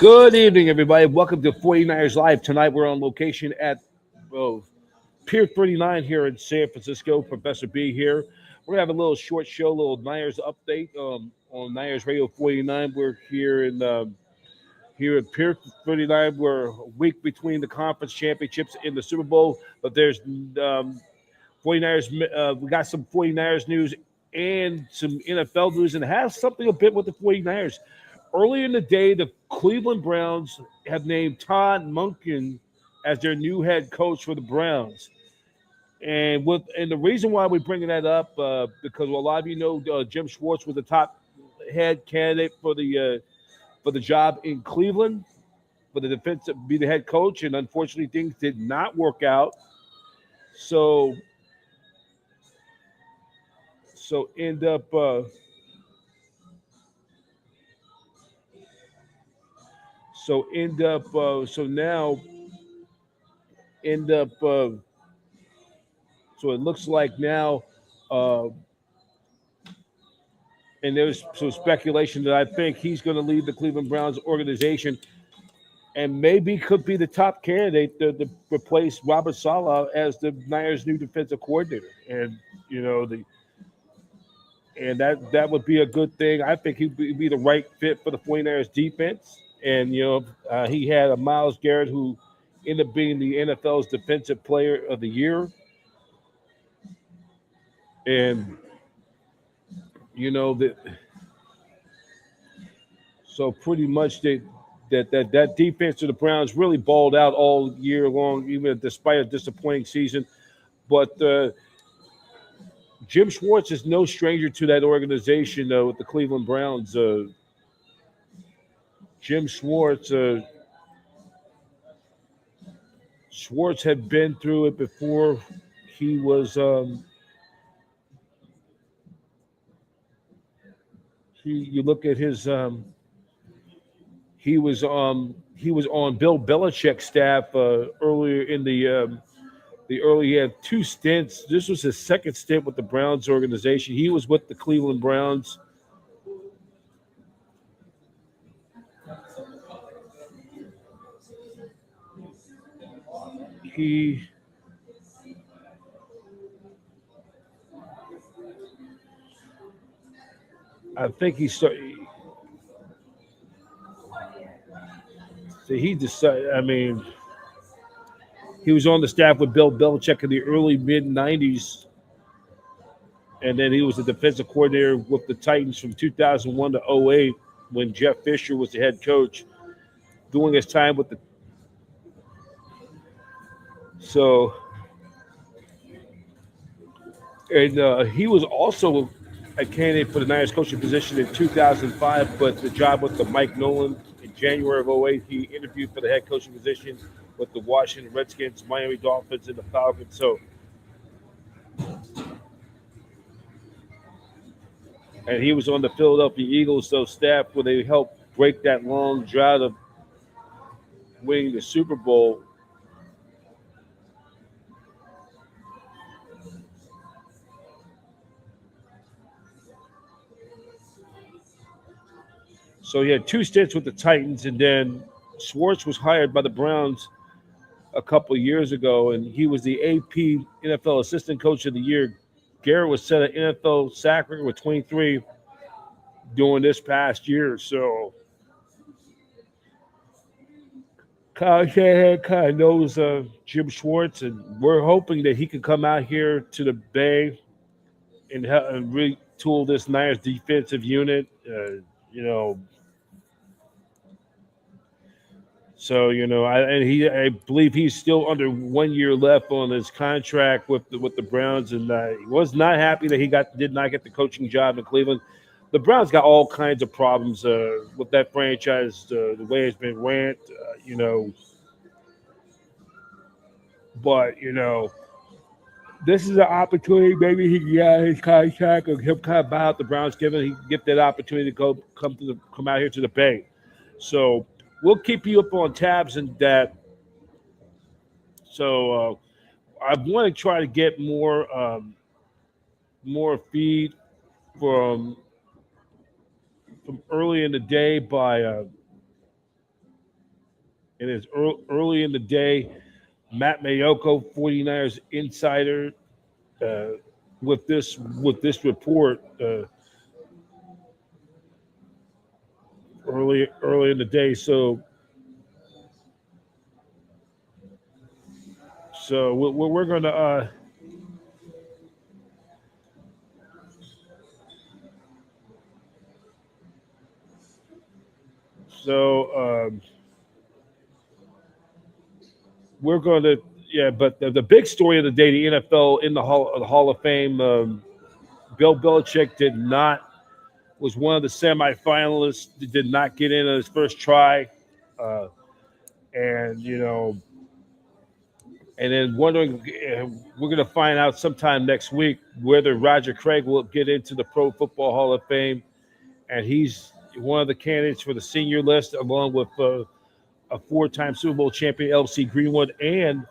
Good evening, everybody. Welcome to 49ers Live. Tonight we're on location at Pier 39 here in San Francisco. Professor B here. We're going to have a little short show, a little Niners update on Niners Radio 49. We're here at Pier 39. We're a week between the conference championships and the Super Bowl, but there's 49ers. We got some 49ers news and some NFL news, and it has something a bit with the 49ers. Earlier in the day, the Cleveland Browns have named Todd Monken as their new head coach for the Browns. And the reason why we're bringing that up, because a lot of you know Jim Schwartz was the top head candidate for the job in Cleveland, for the defensive be the head coach, and unfortunately things did not work out. So end up. So now end up. So it looks like now, and there's some speculation that I think he's going to leave the Cleveland Browns organization, and maybe could be the top candidate to replace Robert Saleh as the Niners' new defensive coordinator. And that would be a good thing. I think he'd be the right fit for the 49ers defense. And he had a Myles Garrett who ended up being the NFL's Defensive Player of the Year. And so pretty much that defense of the Browns really balled out all year long, even despite a disappointing season. But Jim Schwartz is no stranger to that organization with the Cleveland Browns. Jim Schwartz had been through it before. He was you look at his he was on Bill Belichick's staff earlier in he had two stints. This was his second stint with the Browns organization. He was with the Cleveland Browns. I think he started. So he decided. I mean, he was on the staff with Bill Belichick in the early mid '90s, and then he was the defensive coordinator with the Titans from 2001 to 08 when Jeff Fisher was the head coach. During his time with the he was also a candidate for the Niners coaching position in 2005, but the job with the Mike Nolan in January of 08, he interviewed for the head coaching position with the Washington Redskins, Miami Dolphins, and the Falcons. And he was on the Philadelphia Eagles staff where they helped break that long drought of winning the Super Bowl. So he had two stints with the Titans, and then Schwartz was hired by the Browns a couple of years ago, and he was the AP NFL Assistant Coach of the Year. Garrett was set an NFL sack record with 23 during this past year. So Kyle Shanahan kind of knows Jim Schwartz, and we're hoping that he can come out here to the Bay and retool this Niners defensive unit. So I believe he's still under 1 year left on his contract with the Browns, and he was not happy that he did not get the coaching job in Cleveland. The Browns got all kinds of problems with that franchise, the way it's been ran, but this is an opportunity. Maybe he can get out of his contract, or he'll kind of buy out the Browns, given he can get that opportunity to come out here to the Bay. So we'll keep you up on tabs and that. So I want to try to get more feed from early in the day by it is early in the day. Matt Mayoko, 49ers insider, uh, with this report early in the day. So we're gonna so we're going to yeah. But the big story of the day, the NFL in the Hall of Fame. Bill Belichick did not was one of the semifinalists. Did not get in on his first try, uh, and and then wondering we're going to find out sometime next week whether Roger Craig will get into the Pro Football Hall of Fame, and he's one of the candidates for the senior list, along with a four-time Super Bowl champion LC Greenwood and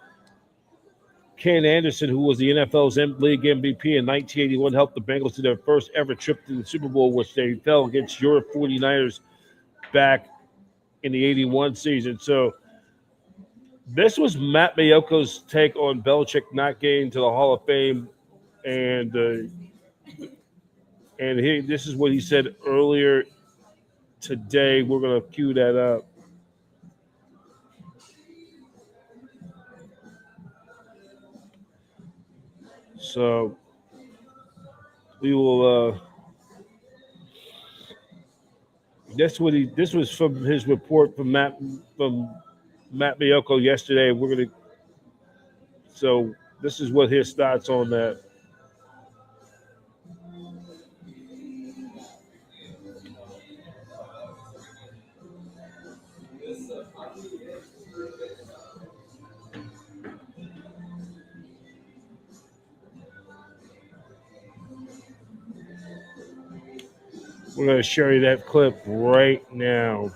Ken Anderson, who was the NFL's league MVP in 1981, helped the Bengals to their first ever trip to the Super Bowl, which they fell against your 49ers back in the 81 season. So this was Matt Mayoko's take on Belichick not getting to the Hall of Fame, and this is what he said earlier today. We're going to cue that up. So we will. This was from his report from Matt Mayoko yesterday. We're gonna. So this is what his thoughts on that. We're going to show you that clip right now.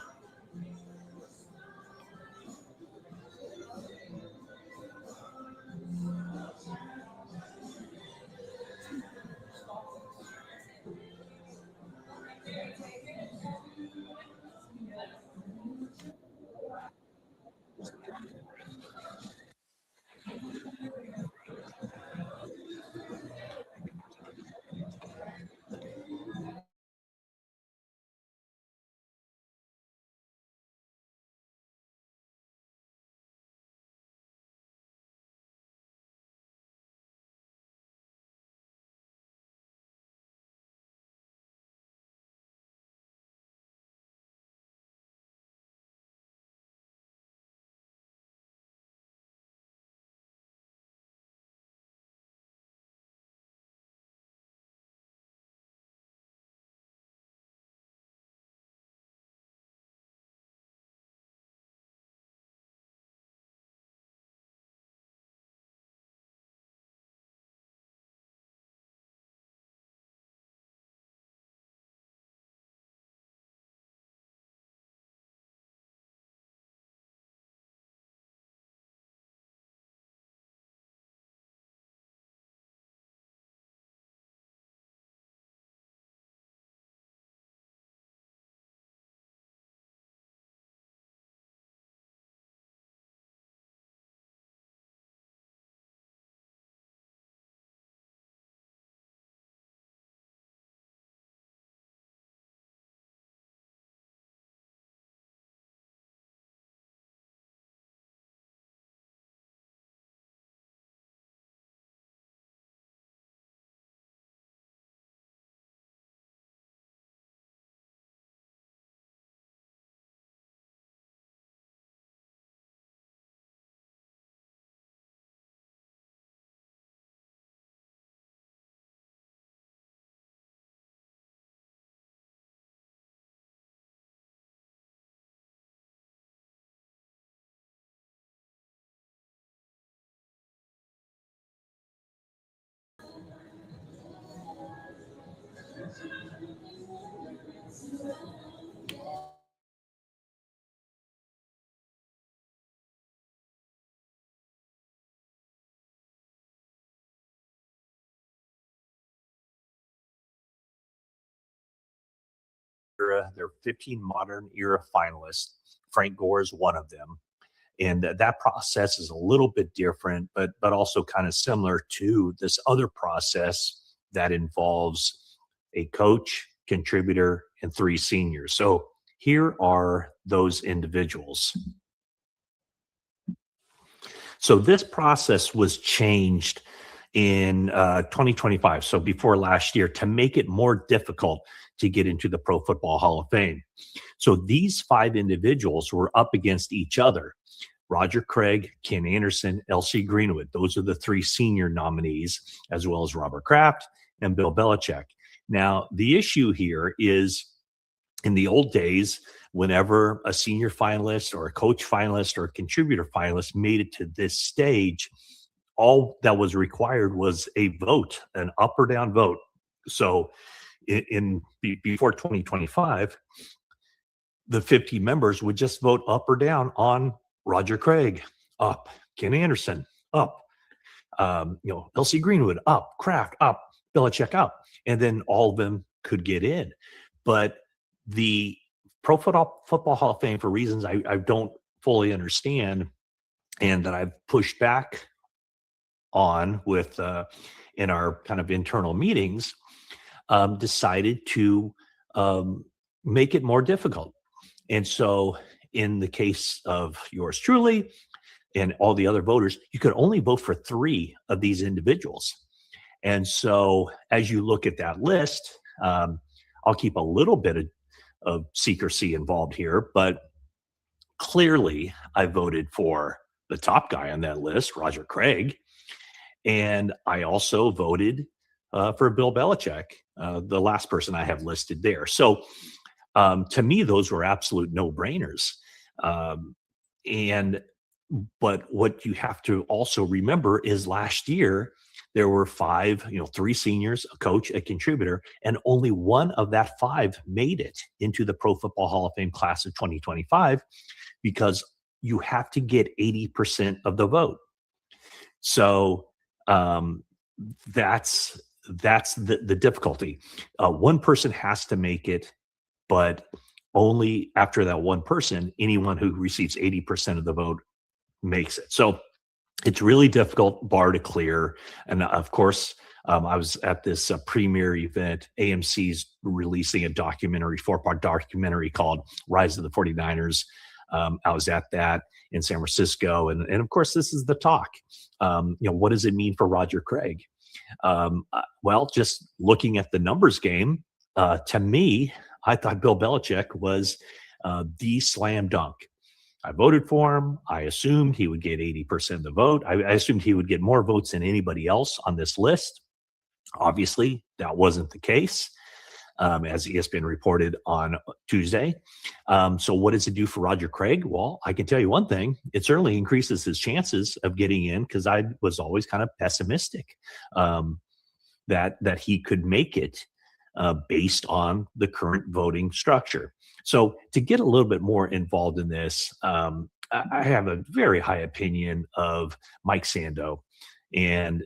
era. There are 15 modern era finalists. Frank Gore is one of them. And that process is a little bit different, but also kind of similar to this other process that involves a coach, contributor, and 3 seniors. So here are those individuals. So this process was changed in 2025, so before last year, to make it more difficult to get into the Pro Football Hall of Fame. So these 5 individuals were up against each other. Roger Craig, Ken Anderson, L.C. Greenwood. Those are the 3 senior nominees, as well as Robert Kraft and Bill Belichick. Now, the issue here is, in the old days, whenever a senior finalist or a coach finalist or a contributor finalist made it to this stage, all that was required was a vote, an up or down vote. So before 2025, the 50 members would just vote up or down on Roger Craig, up, Ken Anderson, up, L.C. Greenwood, up, Kraft, up, Belichick, up, and then all of them could get in. But the Pro Football Hall of Fame, for reasons I don't fully understand and that I've pushed back on with in our kind of internal meetings, decided to make it more difficult. And so in the case of yours truly and all the other voters, you could only vote for 3 of these individuals. And so as you look at that list, I'll keep a little bit of secrecy involved here, but clearly I voted for the top guy on that list, Roger Craig. And I also voted for Bill Belichick, the last person I have listed there. So to me, those were absolute no-brainers. But what you have to also remember is last year, there were 5, 3 seniors, a coach, a contributor, and only one of that 5 made it into the Pro Football Hall of Fame class of 2025, because you have to get 80% of the vote. So that's the difficulty. One person has to make it, but only after that one person, anyone who receives 80% of the vote makes it. So it's really difficult bar to clear. And of course, I was at this premiere event. AMC's releasing a documentary, 4-part documentary called Rise of the 49ers. I was at that in San Francisco. And of course, this is the talk. What does it mean for Roger Craig? Well, just looking at the numbers game, to me, I thought Bill Belichick was the slam dunk. I voted for him. I assumed he would get 80% of the vote. I assumed he would get more votes than anybody else on this list. Obviously, that wasn't the case, as ESPN reported on Tuesday. So what does it do for Roger Craig? Well, I can tell you one thing. It certainly increases his chances of getting in, because I was always kind of pessimistic that he could make it based on the current voting structure. So to get a little bit more involved in this, I have a very high opinion of Mike Sando and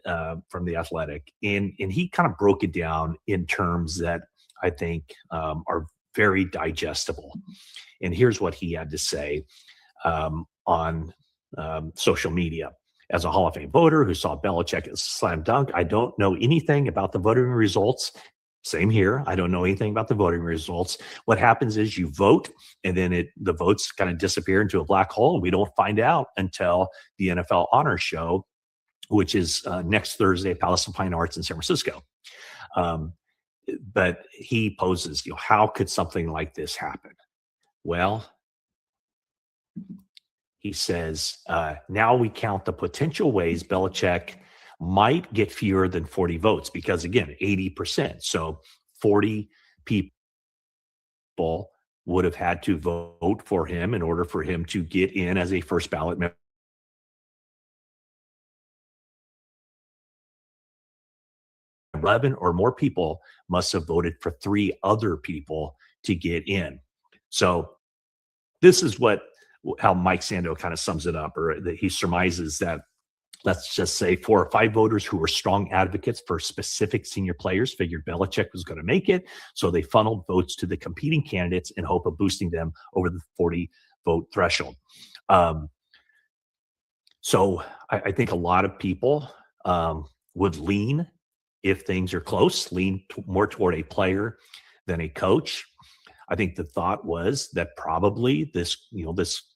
from The Athletic. And he kind of broke it down in terms that I think are very digestible. And here's what he had to say on social media. As a Hall of Fame voter who saw Belichick as a slam dunk, I don't know anything about the voting results. Same here. I don't know anything about the voting results. What happens is you vote, and then the votes kind of disappear into a black hole, and we don't find out until the NFL Honors Show, which is next Thursday at Palace of Fine Arts in San Francisco. But he poses, how could something like this happen? Well, he says, now we count the potential ways Belichick might get fewer than 40 votes, because again, 80%. So 40 people would have had to vote for him in order for him to get in as a first ballot member. 11 or more people must have voted for 3 other people to get in. So this is how Mike Sando kind of sums it up, or that he surmises that let's just say 4 or 5 voters who were strong advocates for specific senior players figured Belichick was going to make it. So they funneled votes to the competing candidates in hope of boosting them over the 40 vote threshold. So I think a lot of people would lean, if things are close, more toward a player than a coach. I think the thought was that probably this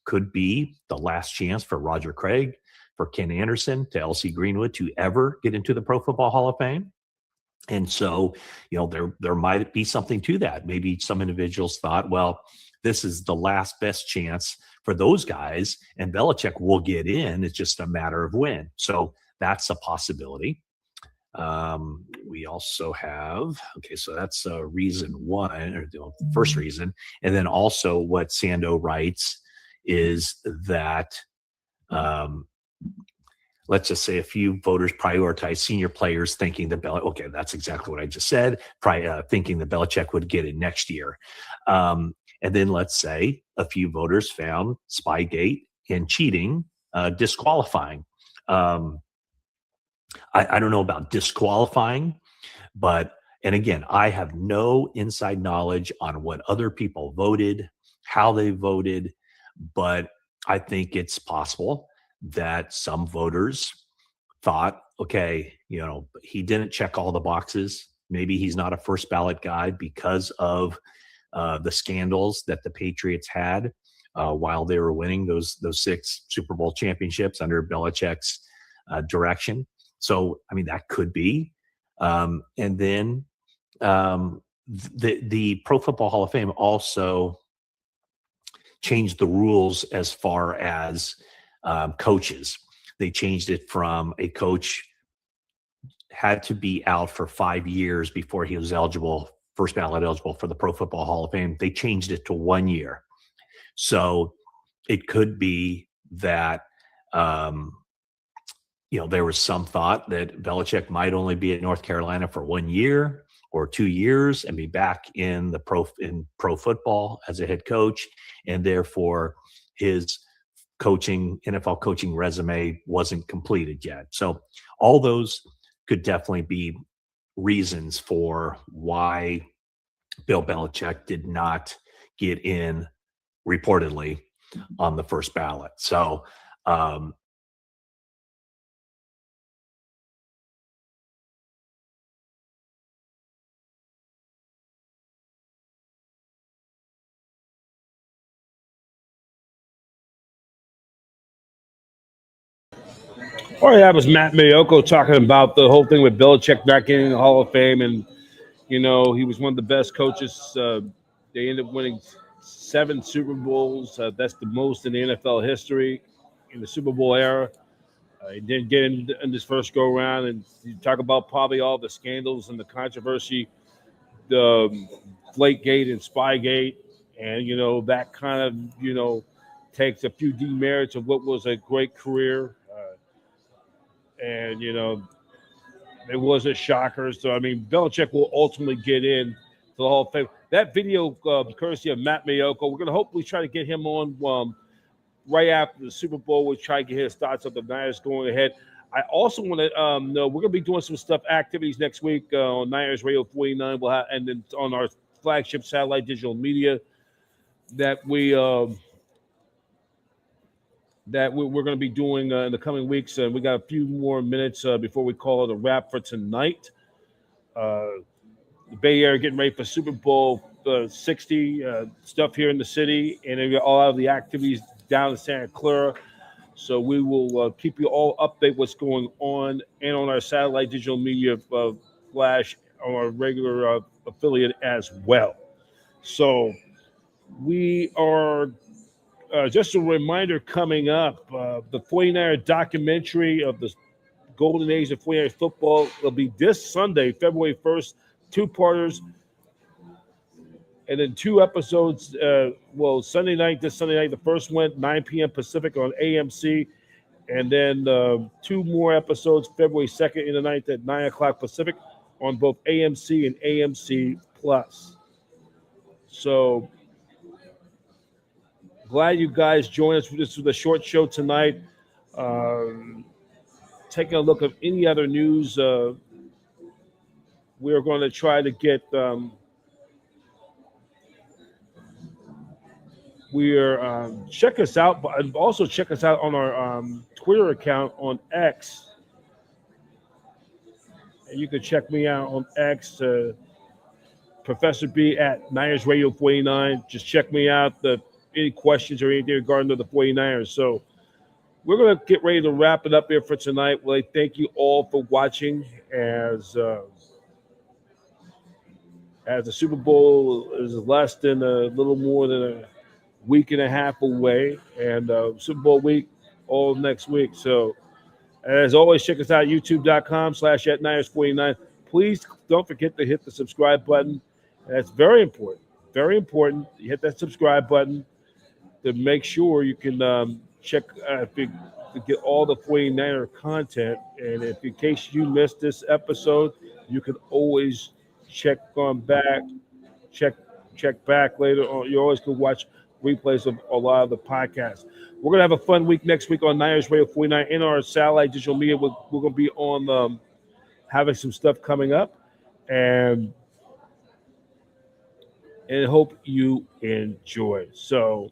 could be the last chance for Roger Craig, for Ken Anderson, to L.C. Greenwood to ever get into the Pro Football Hall of Fame. And so, there might be something to that. Maybe some individuals thought, well, this is the last best chance for those guys, and Belichick will get in. It's just a matter of when. So that's a possibility. We also have, so that's reason one, or the first reason. And then also what Sando writes is that, let's just say a few voters prioritize senior players thinking that okay, that's exactly what I just said, thinking that Belichick would get it next year. And then let's say a few voters found Spygate and cheating disqualifying. I don't know about disqualifying, and again, I have no inside knowledge on what other people voted, how they voted, but I think it's possible that some voters thought, okay, he didn't check all the boxes. Maybe he's not a first ballot guy because of the scandals that the Patriots had while they were winning those 6 Super Bowl championships under Belichick's direction. So, I mean, that could be. And then the Pro Football Hall of Fame also changed the rules as far as coaches. They changed it from a coach had to be out for 5 years before he was first ballot eligible for the Pro Football Hall of Fame. They changed it to 1 year. So it could be that, there was some thought that Belichick might only be at North Carolina for 1 year or 2 years and be back in pro football as a head coach. And therefore his NFL coaching resume wasn't completed yet. So all those could definitely be reasons for why Bill Belichick did not get in reportedly on the first ballot. So, All right, that was Matt Mayoko talking about the whole thing with Belichick not getting in the Hall of Fame. And, he was one of the best coaches. They ended up winning 7 Super Bowls. That's the most in the NFL history in the Super Bowl era. He didn't get in this first go-around. And you talk about probably all the scandals and the controversy, the Flakegate and Spygate. And, that kind of, takes a few demerits of what was a great career. And, it was a shocker. So, I mean, Belichick will ultimately get in to the Hall of Fame. That video, courtesy of Matt Mayoko, we're going to hopefully try to get him on right after the Super Bowl. We'll try to get his thoughts of the Niners going ahead. I also want to know we're going to be doing some activities next week on Niners Radio 49. We'll have, and then on our flagship satellite digital media that we're going to be doing in the coming weeks. And we got a few more minutes before we call it a wrap for tonight. The Bay Area getting ready for Super Bowl 60 stuff here in the city, and then we got all of the activities down in Santa Clara. So we will keep you all update what's going on and on our satellite digital media flash on our regular affiliate as well. So we are just a reminder coming up, the 49er documentary of the golden age of 49er football will be this Sunday, February 1st, 2-parters, and then 2 episodes. This Sunday night, the first went 9 p.m. Pacific on AMC, and then 2 more episodes, February 2nd and the 9th at 9 o'clock Pacific on both AMC and AMC Plus. So glad you guys joined us. This was a short show tonight. taking a look at any other news. We're going to try to get. We're check us out, but also check us out on our Twitter account on X. And you can check me out on X, Professor B at Niners Radio 49. Just check me out. Any questions or anything regarding to the 49ers. So we're going to get ready to wrap it up here for tonight. Well, I thank you all for watching as the Super Bowl is less than a little more than a week and a half away, and Super Bowl week all next week. So as always, check us out, youtube.com/@Niners49. Please don't forget to hit the subscribe button. That's very important. Very important. You hit that subscribe button to make sure you can check to get all the 49er content. And if in case you missed this episode, you can always check back later on. You always can watch replays of a lot of the podcasts. We're going to have a fun week next week on Niners Radio 49 in our satellite digital media. We're going to be on having some stuff coming up, and hope you enjoy. So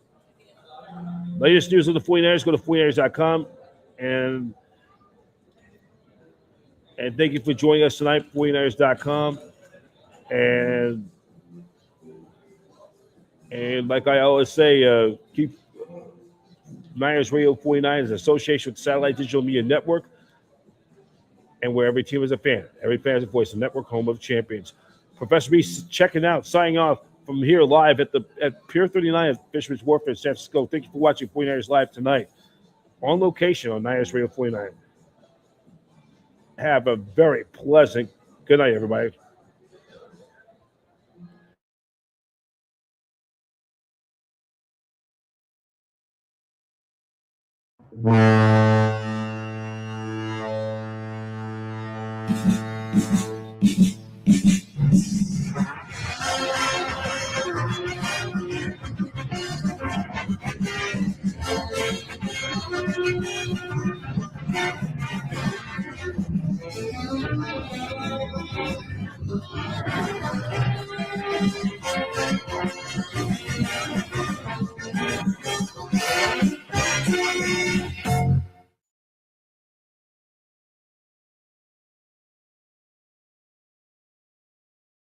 latest news of the 49ers, go to 49ers.com, and thank you for joining us tonight, 49ers.com. And like I always say, keep Niners Radio 49 is an association with Satellite Digital Media Network, and where every team is a fan. Every fan is a voice, the network home of champions. Professor B checking out, signing off from here live at Pier 39 at Fisherman's Warf in San Francisco. Thank you for watching 49ers Live tonight on location on Niners Radio 49. Have a very pleasant good night, everybody.